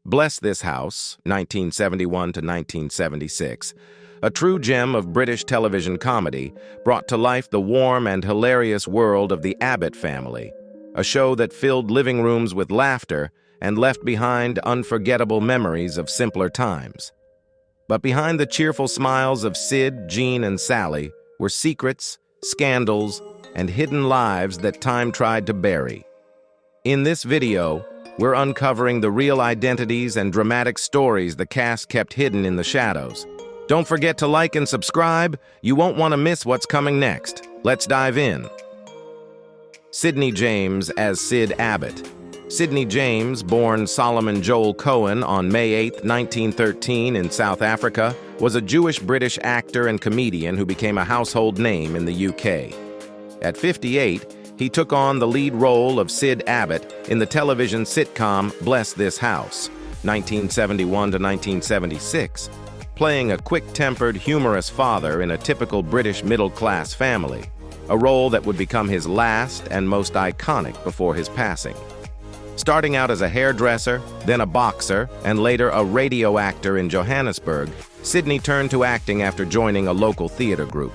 Bless This House, 1971 to 1976, a true gem of British television comedy, brought to life the warm and hilarious world of the Abbott family, a show that filled living rooms with laughter and left behind unforgettable memories of simpler times. But behind the cheerful smiles of Sid, Jean, and Sally were secrets, scandals, and hidden lives that time tried to bury. In this video, we're uncovering the real identities and dramatic stories the cast kept hidden in the shadows. Don't forget to like and subscribe. You won't want to miss what's coming next. Let's dive in. Sidney James as Sid Abbott. Sidney James, born Solomon Joel Cohen on May 8, 1913 in South Africa, was a Jewish-British actor and comedian who became a household name in the UK. At 58, he took on the lead role of Sid Abbott in the television sitcom Bless This House, 1971 to 1976, playing a quick-tempered, humorous father in a typical British middle-class family, a role that would become his last and most iconic before his passing. Starting out as a hairdresser, then a boxer, and later a radio actor in Johannesburg, Sidney turned to acting after joining a local theater group.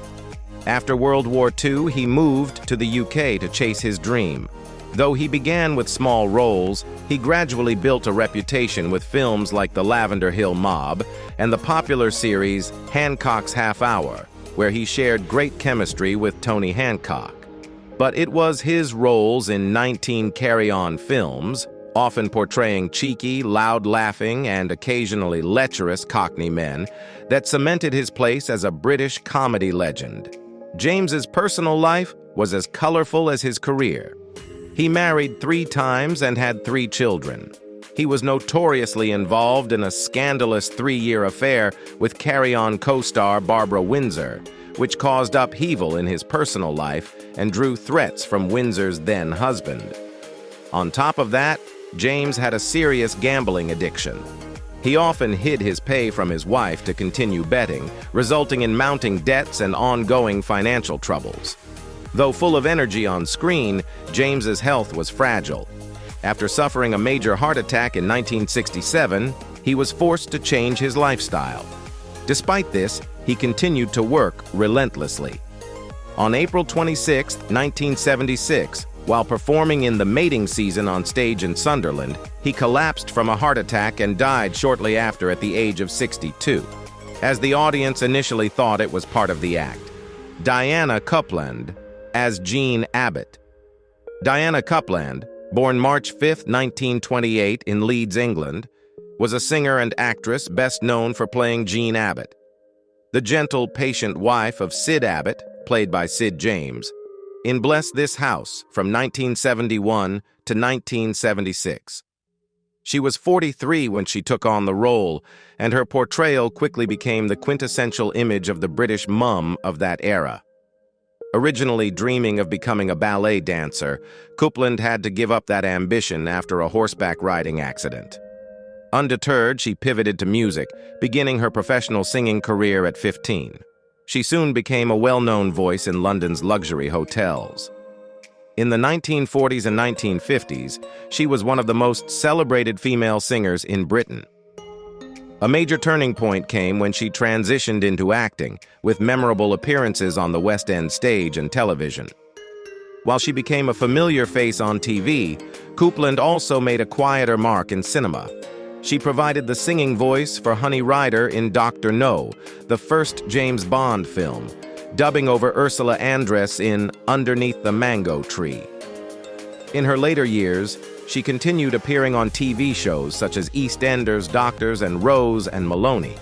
After World War II, he moved to the UK to chase his dream. Though he began with small roles, he gradually built a reputation with films like The Lavender Hill Mob and the popular series Hancock's Half Hour, where he shared great chemistry with Tony Hancock. But it was his roles in 19 carry-on films, often portraying cheeky, loud-laughing, and occasionally lecherous Cockney men, that cemented his place as a British comedy legend. James's personal life was as colorful as his career. He married 3 times and had 3 children. He was notoriously involved in a scandalous 3-year affair with carry-on co-star Barbara Windsor, which caused upheaval in his personal life and drew threats from Windsor's then-husband. On top of that, James had a serious gambling addiction. He often hid his pay from his wife to continue betting, resulting in mounting debts and ongoing financial troubles. Though full of energy on screen, James's health was fragile. After suffering a major heart attack in 1967, he was forced to change his lifestyle. Despite this, he continued to work relentlessly. On April 26, 1976, while performing in the mating season on stage in Sunderland, he collapsed from a heart attack and died shortly after at the age of 62, as the audience initially thought it was part of the act. Diana Copeland as Jean Abbott. Diana Copeland, born March 5, 1928 in Leeds, England, was a singer and actress best known for playing Jean Abbott, the gentle, patient wife of Sid Abbott, played by Sid James, in Bless This House from 1971 to 1976. She was 43 when she took on the role, and her portrayal quickly became the quintessential image of the British mum of that era. Originally dreaming of becoming a ballet dancer, Copeland had to give up that ambition after a horseback riding accident. Undeterred, she pivoted to music, beginning her professional singing career at 15. She soon became a well-known voice in London's luxury hotels. In the 1940s and 1950s, she was one of the most celebrated female singers in Britain. A major turning point came when she transitioned into acting, with memorable appearances on the West End stage and television. While she became a familiar face on TV, Copeland also made a quieter mark in cinema. She provided the singing voice for Honey Rider in Dr. No, the first James Bond film, dubbing over Ursula Andress in Underneath the Mango Tree. In her later years, she continued appearing on TV shows such as EastEnders, Doctors, and Rose and Maloney.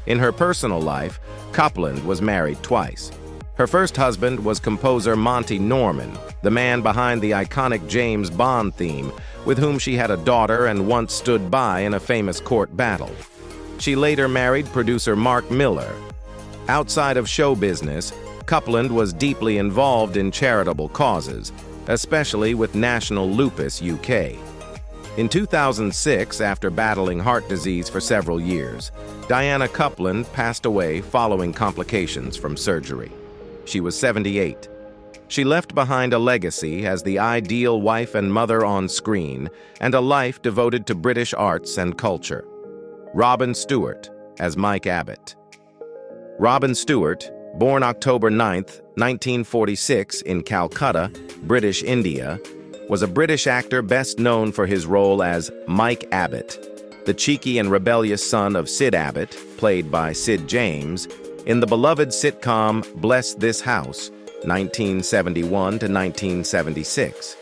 In her personal life, Copeland was married twice. Her first husband was composer Monty Norman, the man behind the iconic James Bond theme, with whom she had a daughter and once stood by in a famous court battle. She later married producer Mark Miller. Outside of show business, Copeland was deeply involved in charitable causes, especially with National Lupus UK. In 2006, after battling heart disease for several years, Diana Copeland passed away following complications from surgery. She was 78. She left behind a legacy as the ideal wife and mother on screen, and a life devoted to British arts and culture. Robin Stewart as Mike Abbott. Robin Stewart, born October 9, 1946 in Calcutta, British India, was a British actor best known for his role as Mike Abbott, the cheeky and rebellious son of Sid Abbott, played by Sid James, in the beloved sitcom Bless This House, 1971 to 1976.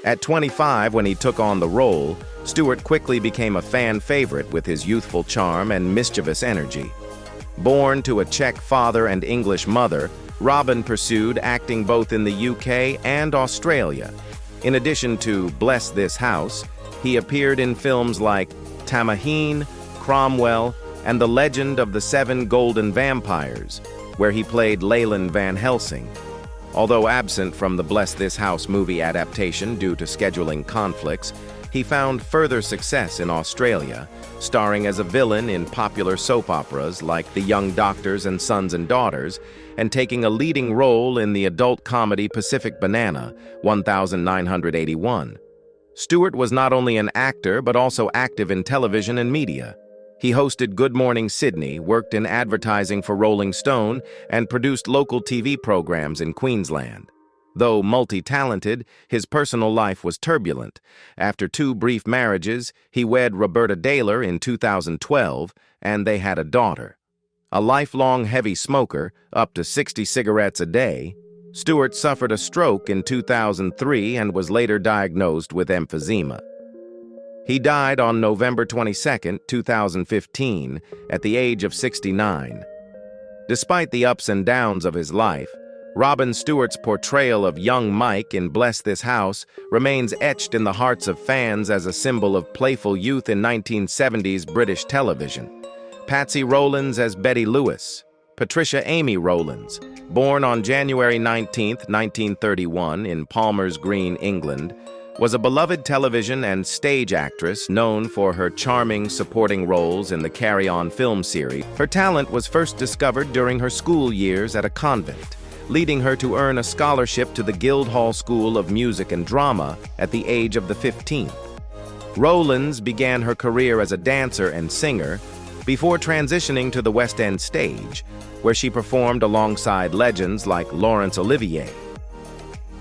At 25, when he took on the role, Stewart quickly became a fan favorite with his youthful charm and mischievous energy. Born to a Czech father and English mother, Robin pursued acting both in the UK and Australia. In addition to Bless This House, he appeared in films like Tamahine, Cromwell, and The Legend of the Seven Golden Vampires, where he played Leyland Van Helsing. Although absent from the Bless This House movie adaptation due to scheduling conflicts, he found further success in Australia, starring as a villain in popular soap operas like The Young Doctors and Sons and Daughters, and taking a leading role in the adult comedy Pacific Banana, 1981. Stewart was not only an actor but also active in television and media. He hosted Good Morning Sydney, worked in advertising for Rolling Stone, and produced local TV programs in Queensland. Though multi-talented, his personal life was turbulent. After 2 brief marriages, he wed Roberta Daylor in 2012, and they had a daughter. A lifelong heavy smoker, up to 60 cigarettes a day, Stewart suffered a stroke in 2003 and was later diagnosed with emphysema. He died on November 22, 2015, at the age of 69. Despite the ups and downs of his life, Robin Stewart's portrayal of young Mike in Bless This House remains etched in the hearts of fans as a symbol of playful youth in 1970s British television. Patsy Rowlands as Betty Lewis. Patricia Amy Rowlands, born on January 19, 1931 in Palmer's Green, England, was a beloved television and stage actress known for her charming supporting roles in the Carry On film series. Her talent was first discovered during her school years at a convent, leading her to earn a scholarship to the Guildhall School of Music and Drama at the age of the 15th. Rowlands began her career as a dancer and singer before transitioning to the West End stage, where she performed alongside legends like Laurence Olivier.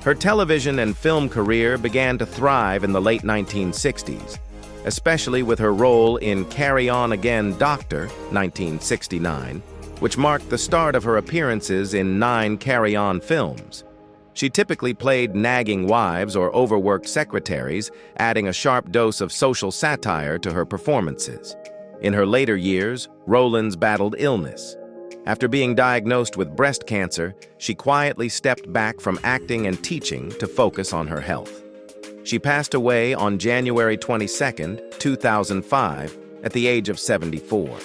Her television and film career began to thrive in the late 1960s, especially with her role in Carry On Again, Doctor, 1969, which marked the start of her appearances in 9 Carry On films. She typically played nagging wives or overworked secretaries, adding a sharp dose of social satire to her performances. In her later years, Rowlands battled illness. After being diagnosed with breast cancer, she quietly stepped back from acting and teaching to focus on her health. She passed away on January 22, 2005, at the age of 74.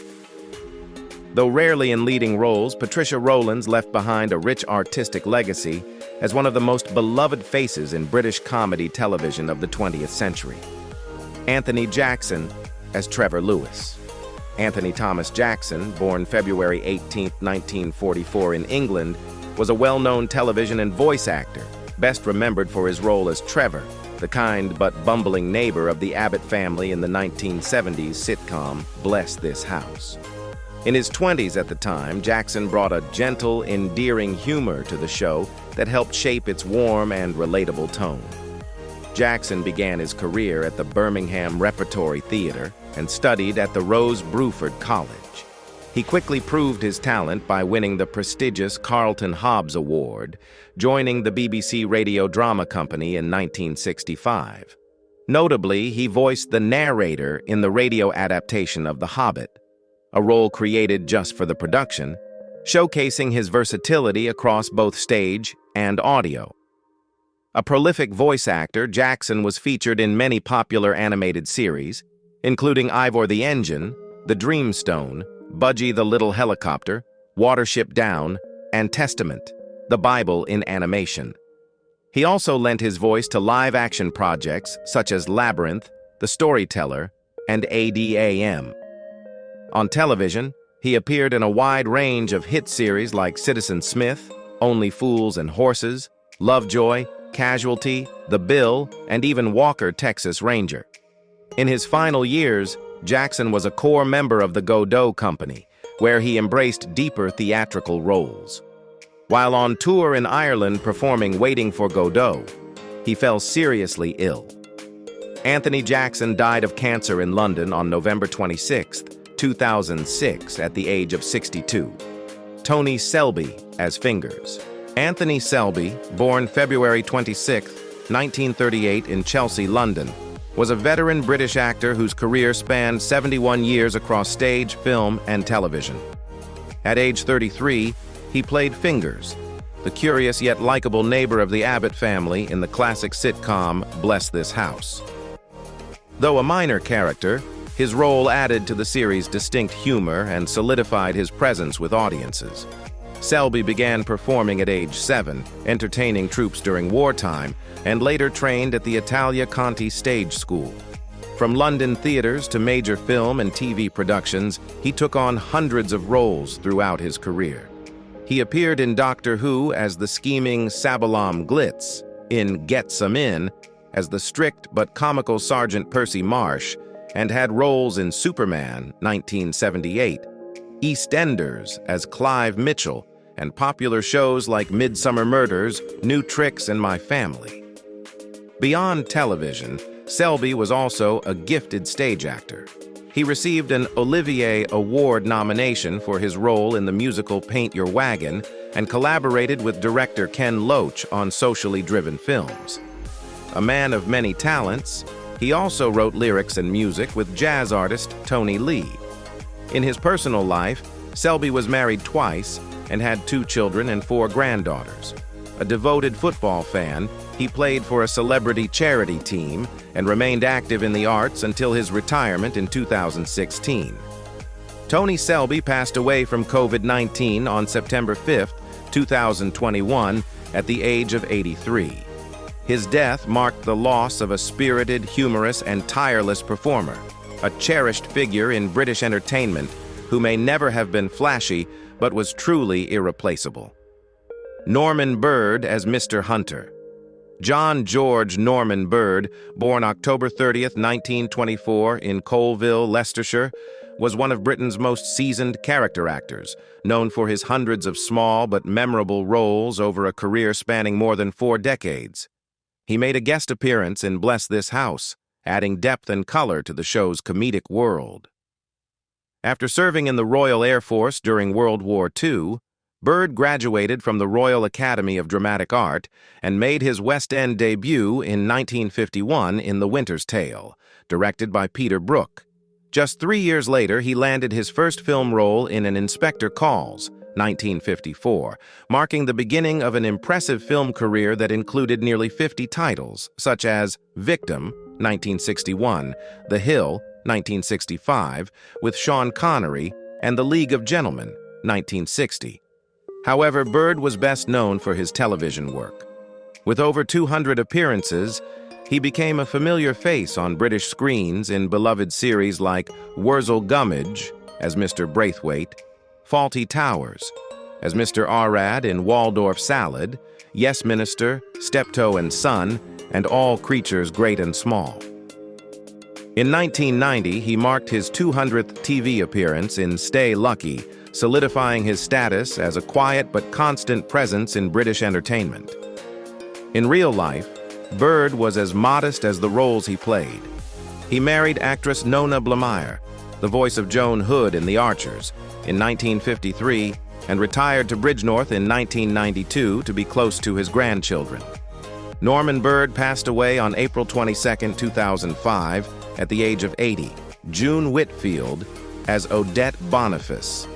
Though rarely in leading roles, Patricia Rowlands left behind a rich artistic legacy as one of the most beloved faces in British comedy television of the 20th century. Anthony Jackson as Trevor Lewis. Anthony Thomas Jackson, born February 18, 1944 in England, was a well-known television and voice actor, best remembered for his role as Trevor, the kind but bumbling neighbor of the Abbott family in the 1970s sitcom Bless This House. In his 20s at the time, Jackson brought a gentle, endearing humor to the show that helped shape its warm and relatable tone. Jackson began his career at the Birmingham Repertory Theatre and studied at the Rose Bruford College. He quickly proved his talent by winning the prestigious Carlton Hobbs Award, joining the BBC Radio Drama Company in 1965. Notably, he voiced the narrator in the radio adaptation of The Hobbit, a role created just for the production, showcasing his versatility across both stage and audio. A prolific voice actor, Jackson was featured in many popular animated series, including Ivor the Engine, The Dreamstone, Budgie the Little Helicopter, Watership Down, and Testament, the Bible in animation. He also lent his voice to live-action projects such as Labyrinth, The Storyteller, and ADAM. On television, he appeared in a wide range of hit series like Citizen Smith, Only Fools and Horses, Lovejoy, Casualty, The Bill, and even Walker, Texas Ranger. In his final years, Jackson was a core member of the Godot Company, where he embraced deeper theatrical roles. While on tour in Ireland performing Waiting for Godot, he fell seriously ill. Anthony Jackson died of cancer in London on November 26, 2006, at the age of 62. Tony Selby as Fingers. Anthony Selby, born February 26, 1938 in Chelsea, London, was a veteran British actor whose career spanned 71 years across stage, film, and television. At age 33, he played Fingers, the curious yet likable neighbor of the Abbott family in the classic sitcom Bless This House. Though a minor character, his role added to the series' distinct humor and solidified his presence with audiences. Selby began performing at age 7, entertaining troops during wartime, and later trained at the Italia Conti Stage School. From London theaters to major film and TV productions, he took on hundreds of roles throughout his career. He appeared in Doctor Who as the scheming Sabalam Glitz, in Get Some In as the strict but comical Sergeant Percy Marsh, and had roles in Superman, 1978, EastEnders as Clive Mitchell, and popular shows like Midsummer Murders, New Tricks, and My Family. Beyond television, Selby was also a gifted stage actor. He received an Olivier Award nomination for his role in the musical Paint Your Wagon and collaborated with director Ken Loach on socially driven films. A man of many talents, he also wrote lyrics and music with jazz artist Tony Lee. In his personal life, Selby was married twice and had 2 children and 4 granddaughters. A devoted football fan, he played for a celebrity charity team and remained active in the arts until his retirement in 2016. Tony Selby passed away from COVID-19 on September 5, 2021, at the age of 83. His death marked the loss of a spirited, humorous, and tireless performer, a cherished figure in British entertainment who may never have been flashy but was truly irreplaceable. Norman Bird as Mr. Hunter. John George Norman Bird, born October 30, 1924 in Colville, Leicestershire, was one of Britain's most seasoned character actors, known for his hundreds of small but memorable roles over a career spanning more than 4 decades. He made a guest appearance in Bless This House, adding depth and color to the show's comedic world. After serving in the Royal Air Force during World War II, Bird graduated from the Royal Academy of Dramatic Art and made his West End debut in 1951 in The Winter's Tale, directed by Peter Brook. Just 3 years later, he landed his first film role in An Inspector Calls, 1954, marking the beginning of an impressive film career that included nearly 50 titles, such as Victim, 1961, The Hill, 1965, with Sean Connery, and The League of Gentlemen, 1960. However, Bird was best known for his television work. With over 200 appearances, he became a familiar face on British screens in beloved series like Wurzel Gummidge as Mr. Braithwaite, Fawlty Towers as Mr. Arad in Waldorf Salad, Yes Minister, Steptoe and Son, and All Creatures Great and Small. In 1990, he marked his 200th TV appearance in Stay Lucky, solidifying his status as a quiet but constant presence in British entertainment. In real life, Bird was as modest as the roles he played. He married actress Nona Blameyer, the voice of Joan Hood in The Archers, in 1953, and retired to Bridgnorth in 1992 to be close to his grandchildren. Norman Bird passed away on April 22, 2005, at the age of 80. June Whitfield as Odet Bonafice.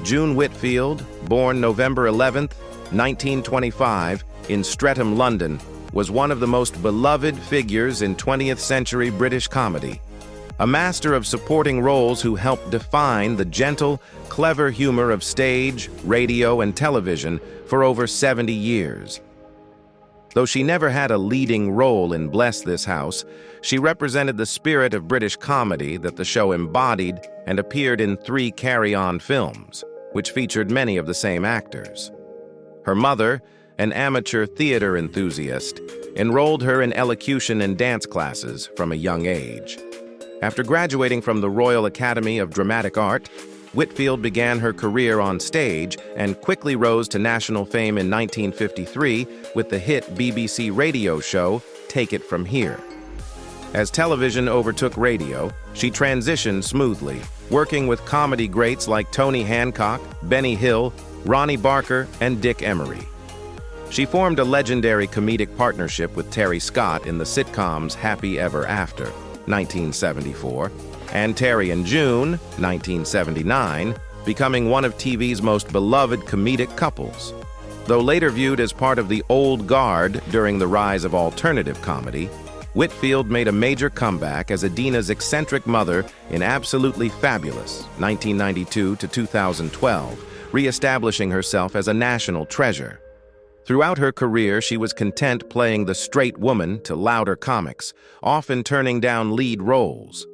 June Whitfield, born November 11, 1925, in Streatham, London, was one of the most beloved figures in 20th century British comedy. A master of supporting roles who helped define the gentle, clever humor of stage, radio, and television for over 70 years. Though she never had a leading role in Bless This House, she represented the spirit of British comedy that the show embodied and appeared in 3 carry-on films, which featured many of the same actors. Her mother, an amateur theater enthusiast, enrolled her in elocution and dance classes from a young age. After graduating from the Royal Academy of Dramatic Art, Whitfield began her career on stage and quickly rose to national fame in 1953 with the hit BBC radio show Take It From Here. As television overtook radio, she transitioned smoothly, working with comedy greats like Tony Hancock, Benny Hill, Ronnie Barker, and Dick Emery. She formed a legendary comedic partnership with Terry Scott in the sitcoms Happy Ever After, 1974, and Terry and June, 1979, becoming one of TV's most beloved comedic couples. Though later viewed as part of the old guard during the rise of alternative comedy, Whitfield made a major comeback as Adina's eccentric mother in Absolutely Fabulous, 1992 to 2012, re-establishing herself as a national treasure. Throughout her career, she was content playing the straight woman to louder comics, often turning down lead roles.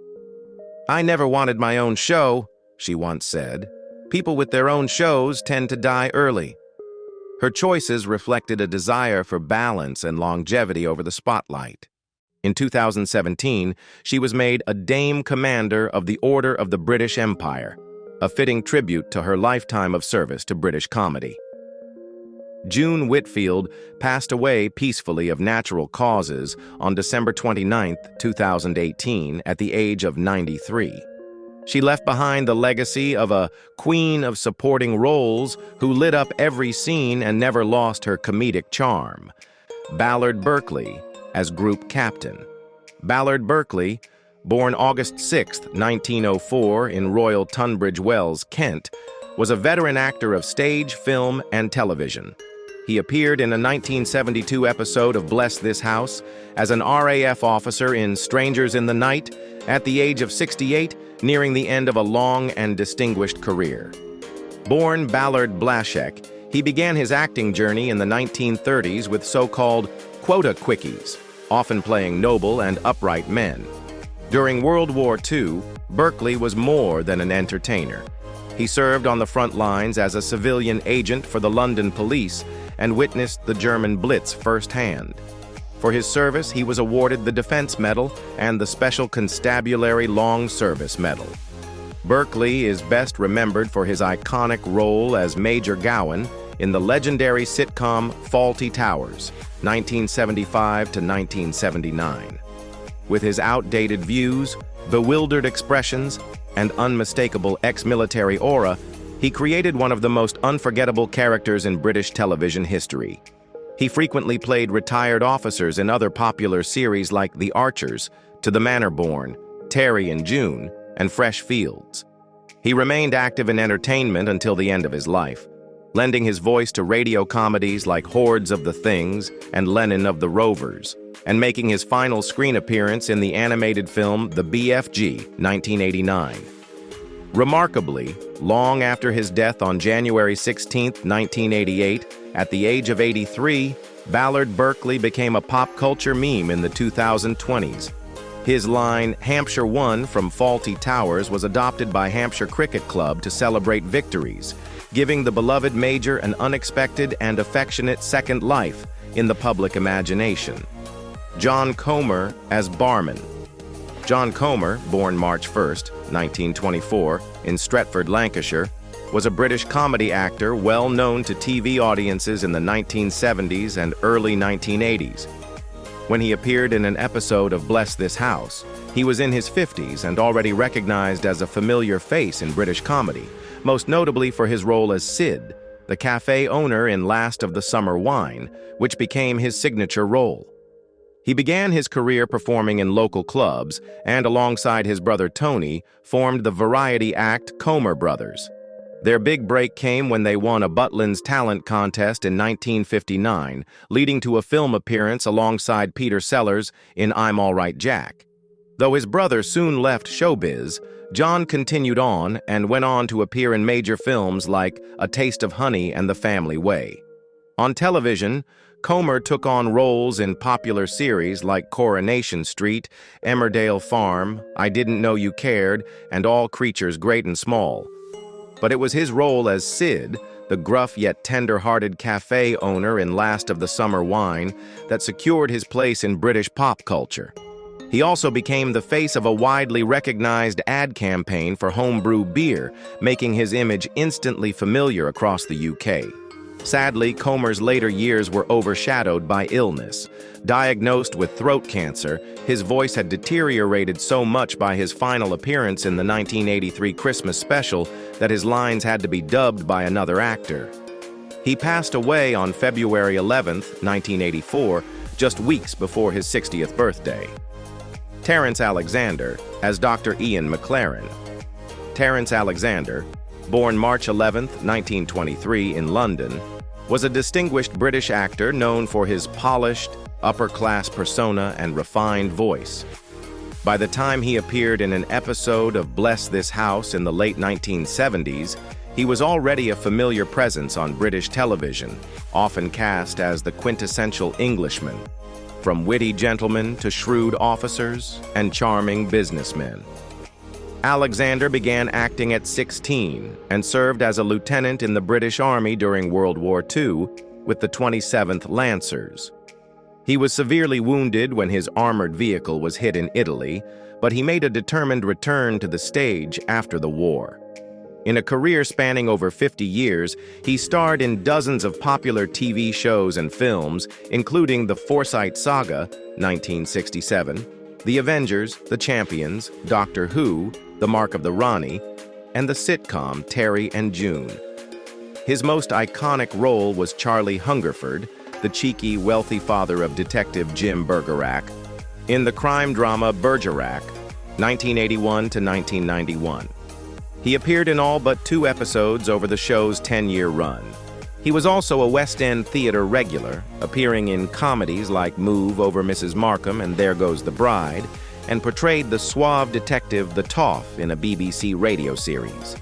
"I never wanted my own show," she once said. "People with their own shows tend to die early." Her choices reflected a desire for balance and longevity over the spotlight. In 2017, she was made a Dame Commander of the Order of the British Empire, a fitting tribute to her lifetime of service to British comedy. June Whitfield passed away peacefully of natural causes on December 29, 2018, at the age of 93. She left behind the legacy of a queen of supporting roles who lit up every scene and never lost her comedic charm. Ballard Berkeley as group captain. Ballard Berkeley, born August 6, 1904 in Royal Tunbridge Wells, Kent, was a veteran actor of stage, film, and television. He appeared in a 1972 episode of Bless This House as an RAF officer in Strangers in the Night at the age of 68, nearing the end of a long and distinguished career. Born Ballard Blashek, he began his acting journey in the 1930s with so-called quota quickies, often playing noble and upright men. During World War II, Berkeley was more than an entertainer. He served on the front lines as a civilian agent for the London police and witnessed the German Blitz firsthand. For his service, he was awarded the Defense Medal and the Special Constabulary Long Service Medal. Berkeley is best remembered for his iconic role as Major Gowan in the legendary sitcom Fawlty Towers, 1975 to 1979. With his outdated views, bewildered expressions, and unmistakable ex-military aura, he created one of the most unforgettable characters in British television history. He frequently played retired officers in other popular series like The Archers, To the Manor Born, Terry and June, and Fresh Fields. He remained active in entertainment until the end of his life, lending his voice to radio comedies like Hordes of the Things and Lenin of the Rovers, and making his final screen appearance in the animated film The BFG, 1989. Remarkably, long after his death on January 16, 1988, at the age of 83, Ballard Berkeley became a pop culture meme in the 2020s. His line, "Hampshire won" from Fawlty Towers was adopted by Hampshire Cricket Club to celebrate victories, giving the beloved Major an unexpected and affectionate second life in the public imagination. John Comr as Barman. John Comr, born March 1, 1924, in Stretford, Lancashire, was a British comedy actor well known to TV audiences in the 1970s and early 1980s. When he appeared in an episode of Bless This House, he was in his 50s and already recognized as a familiar face in British comedy, most notably for his role as Sid, the cafe owner in Last of the Summer Wine, which became his signature role. He began his career performing in local clubs and, alongside his brother Tony, formed the variety act Comr Brothers. Their big break came when they won a Butlins talent contest in 1959, leading to a film appearance alongside Peter Sellers in I'm All Right, Jack. Though his brother soon left showbiz, John continued on and went on to appear in major films like A Taste of Honey and The Family Way. On television, Comr took on roles in popular series like Coronation Street, Emmerdale Farm, I Didn't Know You Cared, and All Creatures Great and Small. But it was his role as Sid, the gruff yet tender-hearted cafe owner in Last of the Summer Wine that secured his place in British pop culture. He also became the face of a widely recognized ad campaign for homebrew beer, making his image instantly familiar across the UK. Sadly, Comr's later years were overshadowed by illness. Diagnosed with throat cancer, his voice had deteriorated so much by his final appearance in the 1983 Christmas special that his lines had to be dubbed by another actor. He passed away on February 11, 1984, just weeks before his 60th birthday. Terrence Alexander as Dr. Ian McLaren. Terrence Alexander, born March 11, 1923 in London, was a distinguished British actor known for his polished, upper-class persona and refined voice. By the time he appeared in an episode of Bless This House in the late 1970s, he was already a familiar presence on British television, often cast as the quintessential Englishman, from witty gentlemen to shrewd officers and charming businessmen. Alexander began acting at 16 and served as a lieutenant in the British Army during World War II with the 27th Lancers. He was severely wounded when his armored vehicle was hit in Italy, but he made a determined return to the stage after the war. In a career spanning over 50 years, he starred in dozens of popular TV shows and films, including The Forsyte Saga, 1967, The Avengers, The Champions, Doctor Who, The Mark of the Rani, and the sitcom Terry and June. His most iconic role was Charlie Hungerford, the cheeky, wealthy father of Detective Jim Bergerac, in the crime drama Bergerac, 1981 to 1991. He appeared in all but 2 episodes over the show's 10-year run. He was also a West End theater regular, appearing in comedies like Move Over Mrs. Markham and There Goes the Bride, and portrayed the suave detective The Toff in a BBC radio series.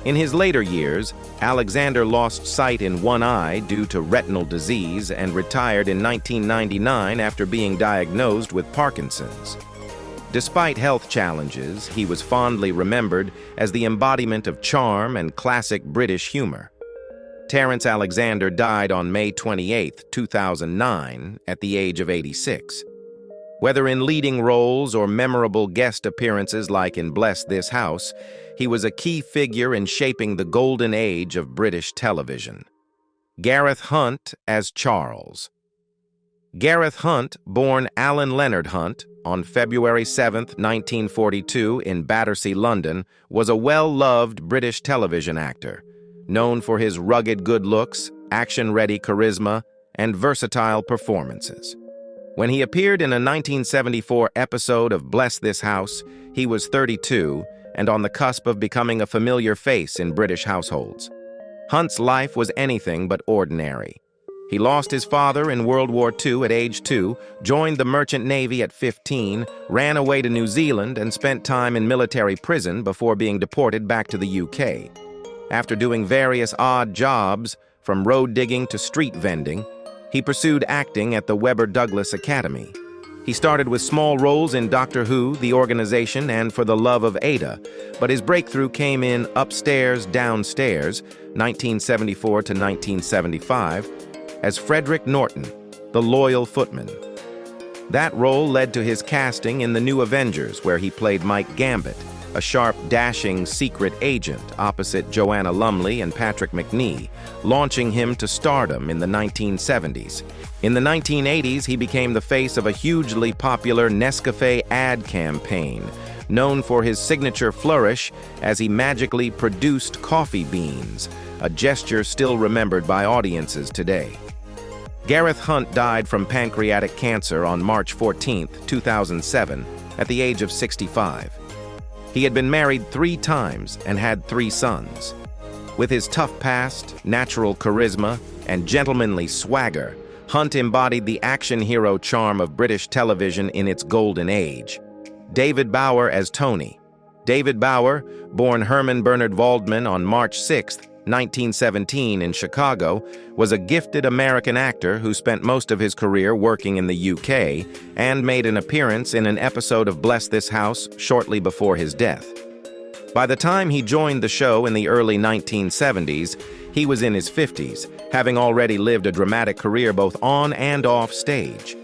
In his later years, Alexander lost sight in one eye due to retinal disease and retired in 1999 after being diagnosed with Parkinson's. Despite health challenges, he was fondly remembered as the embodiment of charm and classic British humor. Terrence Alexander died on May 28, 2009, at the age of 86. Whether in leading roles or memorable guest appearances like in Bless This House, he was a key figure in shaping the golden age of British television. Gareth Hunt as Charles. Gareth Hunt, born Alan Leonard Hunt, on February 7, 1942, in Battersea, London, was a well-loved British television actor, known for his rugged good looks, action-ready charisma, and versatile performances. When he appeared in a 1974 episode of Bless This House, he was 32 and on the cusp of becoming a familiar face in British households. Hunt's life was anything but ordinary. He lost his father in World War II at age 2, joined the Merchant Navy at 15, ran away to New Zealand, and spent time in military prison before being deported back to the UK. After doing various odd jobs, from road digging to street vending, he pursued acting at the Webber Douglas Academy. He started with small roles in Doctor Who, The Organization, and For the Love of Ada, but his breakthrough came in Upstairs, Downstairs, 1974 to 1975, as Frederick Norton, the loyal footman. That role led to his casting in The New Avengers, where he played Mike Gambit, a sharp, dashing secret agent opposite Joanna Lumley and Patrick Macnee, launching him to stardom in the 1970s. In the 1980s, he became the face of a hugely popular Nescafe ad campaign, known for his signature flourish as he magically produced coffee beans, a gesture still remembered by audiences today. Gareth Hunt died from pancreatic cancer on March 14, 2007, at the age of 65. He had been married 3 times and had 3 sons. With his tough past, natural charisma, and gentlemanly swagger, Hunt embodied the action hero charm of British television in its golden age. David Bower as Tony. David Bower, born Herman Bernard Waldman on March 6, 1917 in Chicago, was a gifted American actor who spent most of his career working in the UK and made an appearance in an episode of Bless This House shortly before his death. By the time he joined the show in the early 1970s, He was in his 50s, having already lived a dramatic career both on and off stage.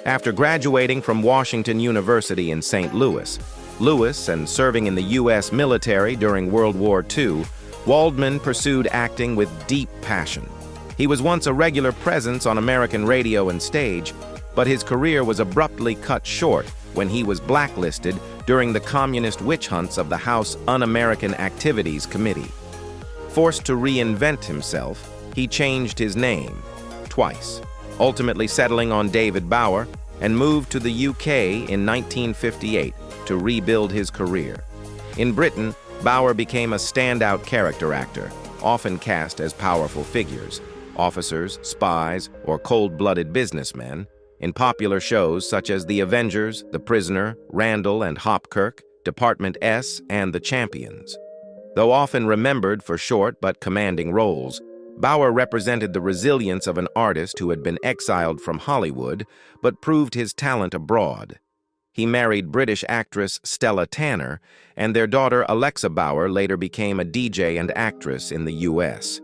After graduating from Washington University in St. Louis, and serving in the U.S. military during World War II, Waldman pursued acting with deep passion. He was once a regular presence on American radio and stage, but his career was abruptly cut short when he was blacklisted during the communist witch hunts of the House Un-American Activities Committee. Forced to reinvent himself, he changed his name twice, ultimately settling on David Bower, and moved to the UK in 1958 to rebuild his career. In Britain, Bower became a standout character actor, often cast as powerful figures, officers, spies, or cold-blooded businessmen, in popular shows such as The Avengers, The Prisoner, Randall and Hopkirk, Department S, and The Champions. Though often remembered for short but commanding roles, Bower represented the resilience of an artist who had been exiled from Hollywood but proved his talent abroad. He married British actress Stella Tanner, and their daughter Alexa Bower later became a DJ and actress in the U.S.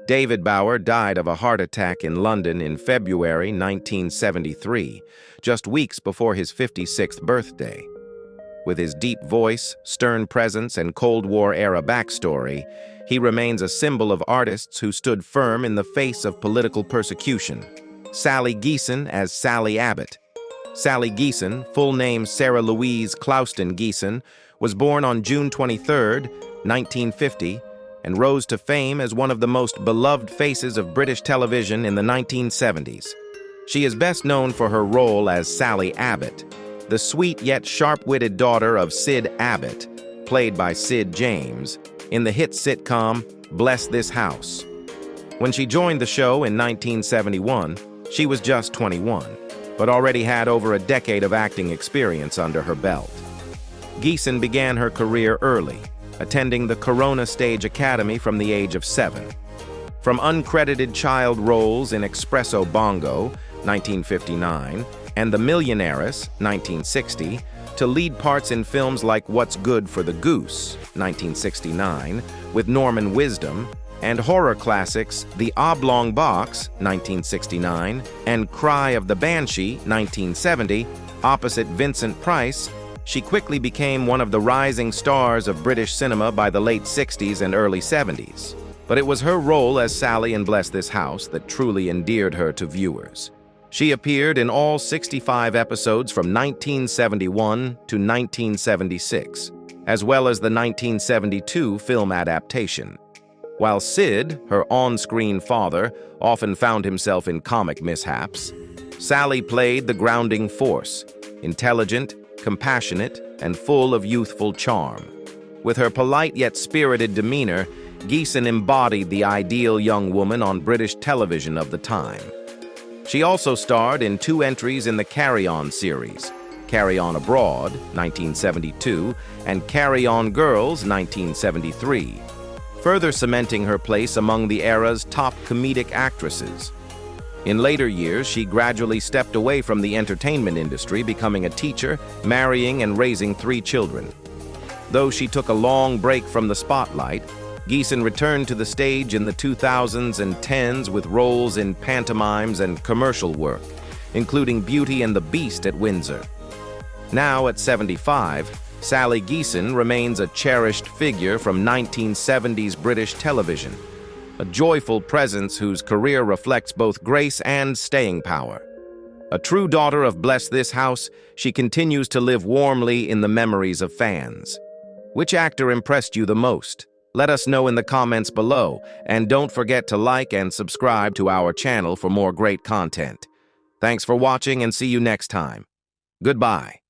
David Bower died of a heart attack in London in February 1973, just weeks before his 56th birthday. With his deep voice, stern presence, and Cold War-era backstory, he remains a symbol of artists who stood firm in the face of political persecution. Sally Geeson as Sally Abbott. Sally Geeson, full name Sarah Louise Clouston Geeson, was born on June 23, 1950, and rose to fame as one of the most beloved faces of British television in the 1970s. She is best known for her role as Sally Abbott, the sweet yet sharp-witted daughter of Sid Abbott, played by Sid James, in the hit sitcom Bless This House. When she joined the show in 1971, she was just 21, but already had over a decade of acting experience under her belt. Geeson began her career early, attending the Corona Stage Academy from the age of 7. From uncredited child roles in Espresso Bongo, 1959, and The Millionaires, 1960, to lead parts in films like What's Good for the Goose, 1969, with Norman Wisdom, and horror classics The Oblong Box, 1969, and Cry of the Banshee, 1970, opposite Vincent Price, she quickly became one of the rising stars of British cinema by the late 60s and early 70s. But it was her role as Sally in Bless This House that truly endeared her to viewers. She appeared in all 65 episodes from 1971 to 1976, as well as the 1972 film adaptation. While Sid, her on-screen father, often found himself in comic mishaps, Sally played the grounding force, intelligent, compassionate, and full of youthful charm. With her polite yet spirited demeanor, Geeson embodied the ideal young woman on British television of the time. She also starred in 2 entries in the Carry On series, Carry On Abroad, 1972, and Carry On Girls, 1973, further cementing her place among the era's top comedic actresses. In later years, she gradually stepped away from the entertainment industry, becoming a teacher, marrying, and raising 3 children. Though she took a long break from the spotlight, Geeson returned to the stage in the 2000s and 10s with roles in pantomimes and commercial work, including Beauty and the Beast at Windsor. Now at 75, Sally Geeson remains a cherished figure from 1970s British television, a joyful presence whose career reflects both grace and staying power. A true daughter of Bless This House, she continues to live warmly in the memories of fans. Which actor impressed you the most? Let us know in the comments below, and don't forget to like and subscribe to our channel for more great content. Thanks for watching and see you next time. Goodbye.